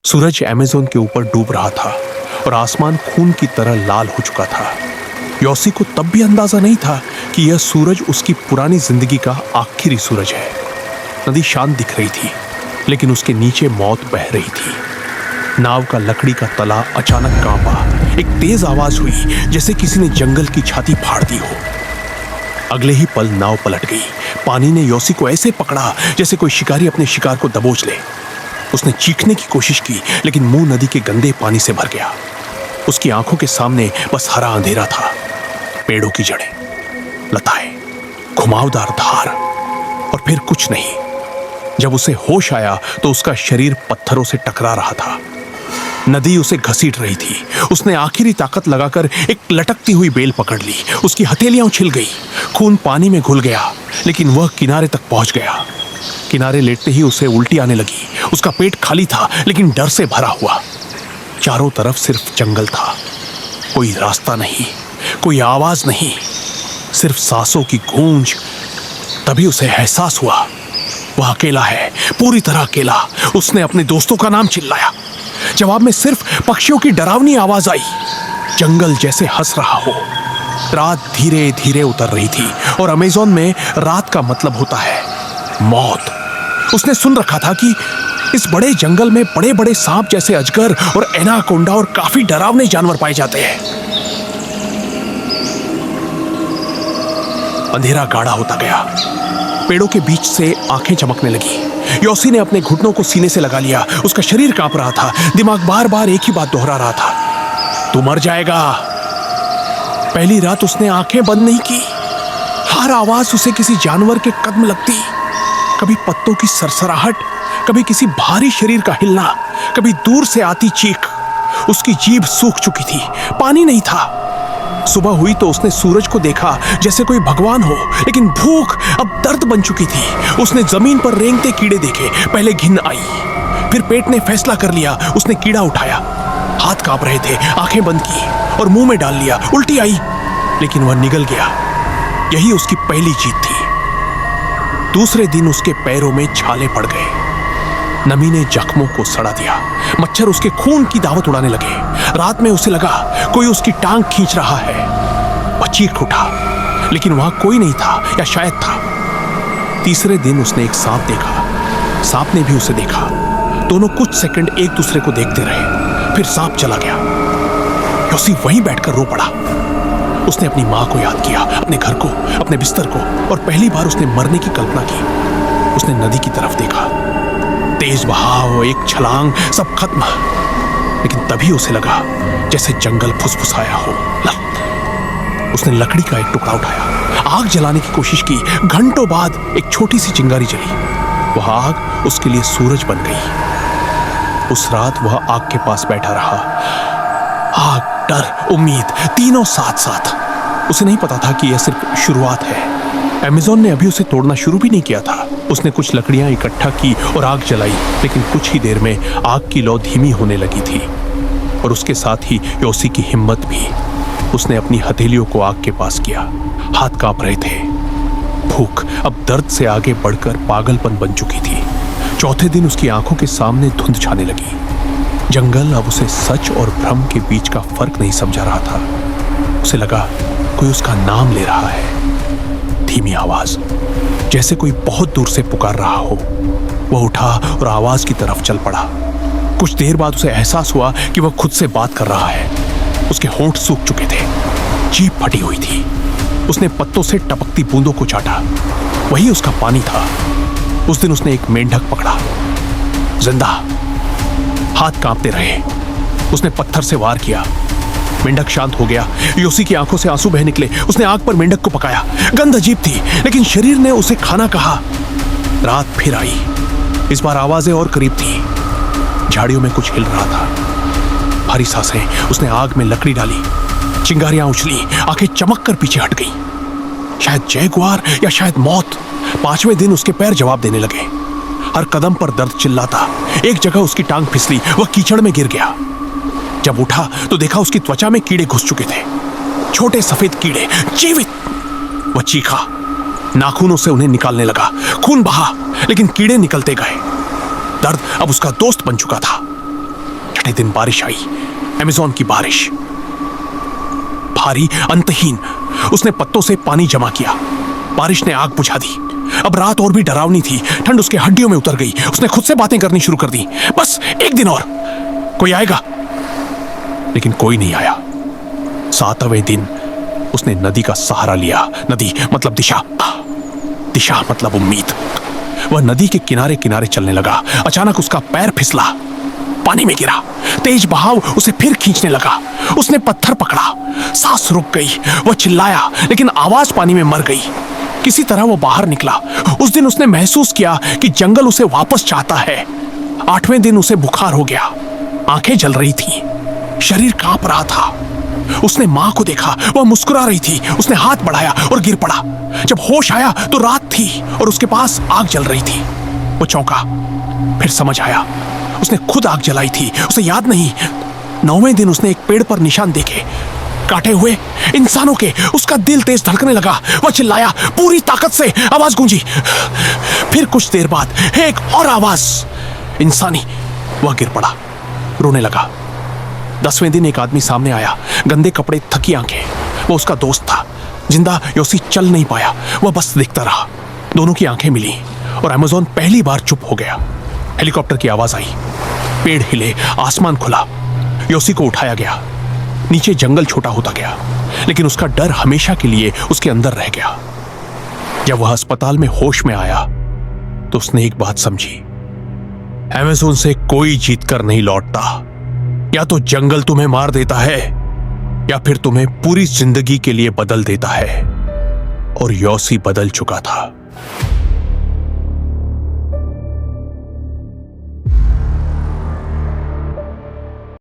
सूरज Amazon के ऊपर डूब रहा था और आसमान खून की तरह लाल हो चुका था। योसी को तब भी अंदाजा नहीं था कि यह सूरज उसकी पुरानी जिंदगी का आखिरी सूरज है। नदी शांत दिख रही थी, लेकिन उसके नीचे मौत बह रही थी। नाव का लकड़ी का तला अचानक कांपा। एक तेज आवाज हुई, जैसे किसी ने जंगल की छाती फाड़ दी हो। अगले ही पल नाव पलट गई। पानी ने योसी को ऐसे पकड़ा जैसे कोई शिकारी अपने शिकार को दबोच ले। उसने चीखने की कोशिश की, लेकिन मुंह नदी के गंदे पानी से भर गया। उसकी आंखों के सामने बस हरा अंधेरा था, पेड़ों की जड़ें, लताएं, घुमावदार धार और फिर कुछ नहीं। जब उसे होश आया तो उसका शरीर पत्थरों से टकरा रहा था। नदी उसे घसीट रही थी। उसने आखिरी ताकत लगाकर एक लटकती हुई बेल पकड़ ली। उसकी हथेलियां उछल गई, खून पानी में घुल गया, लेकिन वह किनारे तक पहुंच गया। किनारे लेटते ही उसे उल्टी आने लगी। उसका पेट खाली था, लेकिन डर से भरा हुआ। चारों तरफ सिर्फ जंगल था। कोई रास्ता नहीं, कोई आवाज नहीं, सिर्फ सांसों की गूंज। तभी उसे एहसास हुआ, वह अकेला है, पूरी तरह अकेला। उसने अपने दोस्तों का नाम चिल्लाया। जवाब में सिर्फ पक्षियों की डरावनी आवाज आई। जंगल जैसे हंस रहा हो। रात धीरे धीरे उतर रही थी और अमेज़न में रात का मतलब होता है मौत। उसने सुन रखा था कि इस बड़े जंगल में बड़े बड़े सांप जैसे अजगर और एनाकोंडा और काफी डरावने जानवर पाए जाते हैं। अंधेरा गाढ़ा होता गया। पेड़ों के बीच से आंखें चमकने लगी। योसी ने अपने घुटनों को सीने से लगा लिया। उसका शरीर कांप रहा था। दिमाग बार बार एक ही बात दोहरा रहा था, तू मर जाएगा। पहली रात उसने आंखें बंद नहीं की। हर आवाज उसे किसी जानवर के कदम लगती। कभी पत्तों की सरसराहट, कभी किसी भारी शरीर का हिलना, कभी दूर से आती चीख। उसकी जीभ सूख चुकी थी, पानी नहीं था। सुबह हुई तो उसने सूरज को देखा जैसे कोई भगवान हो, लेकिन भूख अब दर्द बन चुकी थी। उसने जमीन पर रेंगते कीड़े देखे। पहले घिन आई, फिर पेट ने फैसला कर लिया। उसने कीड़ा उठाया, हाथ कांप रहे थे, आंखें बंद की और मुंह में डाल लिया। उल्टी आई, लेकिन वह निगल गया। यही उसकी पहली जीत थी। दूसरे दिन उसके पैरों में छाले पड़ गए। नमी ने जख्मों को सड़ा दिया। मच्छर उसके खून की दावत उड़ाने लगे। रात में उसे लगा कोई उसकी टांग खींच रहा है। वह चीख उठा, लेकिन वहां कोई नहीं था, या शायद था। तीसरे दिन उसने एक सांप देखा। सांप ने भी उसे देखा। दोनों कुछ सेकंड एक दूसरे को देखते रहे, फिर सांप चला गया। योसी वहीं बैठकर रो पड़ा। उसने अपनी मां को याद किया, अपने घर को, अपने बिस्तर को, और पहली बार उसने मरने की कल्पना की। उसने नदी की तरफ देखा। तेज बहाव, एक छलांग, सब खत्म। लेकिन तभी उसे लगा जैसे जंगल फुसफुसाया हो। उसने लकड़ी का एक टुकड़ा उठाया, आग जलाने की कोशिश की। घंटों बाद एक छोटी सी चिंगारी जली। वह आग उसके लिए सूरज बन गई। उस रात वह आग के पास बैठा रहा। आग, डर, उम्मीद, तीनों साथ साथ। उसे नहीं पता था कि यह सिर्फ शुरुआत है। अमेज़न ने अभी उसे तोड़ना शुरू भी नहीं किया था। उसने कुछ लकड़ियां इकट्ठा की और आग जलाई, लेकिन कुछ ही देर में आग की लौ धीमी होने लगी थी, और उसके साथ ही योसी की हिम्मत भी। उसने अपनी हथेलियों को आग के पास किया। हाथ कांप रहे थे। भूख अब दर्द से आगे बढ़कर पागलपन बन चुकी थी। चौथे दिन उसकी आंखों के सामने धुंध छाने लगी। जंगल अब उसे सच और भ्रम के बीच का फर्क नहीं समझा रहा था। उसे लगा कोई उसका नाम ले रहा है। धीमी आवाज, जैसे कोई बहुत दूर से पुकार रहा हो। वह उठा और आवाज की तरफ चल पड़ा। कुछ देर बाद उसे एहसास हुआ कि वह खुद से बात कर रहा है। उसके होंठ सूख चुके थे, जीभ फटी हुई थी। उसने पत्तों से टपकती बूंदों को चाटा। वही उसका पानी था। उस दिन उसने एक मेंढक पकड़ा, जिंदा। हाथ कांपते रहे। उसने पत्थर से वार किया। मेंढक शांत हो गया। योसी की आंखों से आंसू बह निकले। उसने आग पर मेंढक को पकाया। गंध अजीब थी, लेकिन शरीर ने उसे खाना कहा। रात फिर आई। इस बार आवाजें और करीब थी। झाड़ियों में कुछ हिल रहा था। भारी सांसें। उसने आग में लकड़ी डाली। चिंगारियां उछली। आंखें चमक कर पीछे हट गई। शायद जैगुआर या शायद मौत। पांचवें दिन उसके पैर जवाब देने लगे। हर कदम पर दर्द चिल्लाता। एक जगह उसकी टांग फिसली। वह कीचड़ में गिर गया। जब उठा तो देखा उसकी त्वचा में कीड़े घुस चुके थे, छोटे सफेद कीड़े, जीवित। वह चीखा, नाखूनों से उन्हें निकालने लगा। खून बहा, लेकिन कीड़े निकलते गए। दर्द अब उसका दोस्त बन चुका था। छठे दिन बारिश आई, अमेज़न की बारिश, भारी, अंतहीन। उसने पत्तों से पानी जमा किया। बारिश ने आग बुझा दी। अब रात और भी डरावनी थी। ठंड उसके हड्डियों में उतर गई। उसने खुद से बातें करनी शुरू कर दी। बस एक दिन और, कोई आएगा। लेकिन कोई नहीं आया। 7वें दिन उसने नदी का सहारा लिया। नदी मतलब दिशा, दिशा मतलब उम्मीद। वह नदी के किनारे किनारे चलने लगा। अचानक उसका पैर फिसला, पानी में गिरा। तेज बहाव उसे फिर खींचने लगा। उसने पत्थर पकड़ा, सांस रुक गई। वह चिल्लाया, लेकिन आवाज पानी में मर गई। किसी तरह वो बाहर निकला। उस दिन उसने महसूस किया कि जंगल उसे वापस चाहता है। 8वें दिन उसे बुखार हो गया। आंखें जल रही थीं, शरीर कांप रहा था। उसने मां को देखा, वह मुस्कुरा रही थी। उसने हाथ बढ़ाया और गिर पड़ा। जब होश आया तो रात थी और उसके पास आग जल रही थी। वो चौंका, फिर समझ आया, उसने खुद आग जलाई थी। उसे याद नहीं। 9वें दिन उसने एक पेड़ पर निशान देखे, काटे हुए इंसानों के। उसका दिल तेज धड़कने लगा। वह चिल्लाया, पूरी ताकत से आवाज गूंजी। फिर कुछ देर बाद एक और आवाज, इंसानी। वह गिर पड़ा, रोने लगा। 10वें दिन एक आदमी सामने आया, गंदे कपड़े, थकी आंखें। वो उसका दोस्त था। जिंदा योसी चल नहीं पाया। वह बस देखता रहा। दोनों की आंखें मिली और अमेज़न पहली बार चुप हो गया। हेलीकॉप्टर की आवाज आई, पेड़ हिले, आसमान खुला। योसी को उठाया गया। नीचे जंगल छोटा होता गया, लेकिन उसका डर हमेशा के लिए उसके अंदर रह गया। जब वह अस्पताल में होश में आया तो उसने एक बात समझी, अमेज़न से कोई जीतकर नहीं लौटता। या तो जंगल तुम्हें मार देता है या फिर तुम्हें पूरी जिंदगी के लिए बदल देता है। और योसी बदल चुका था।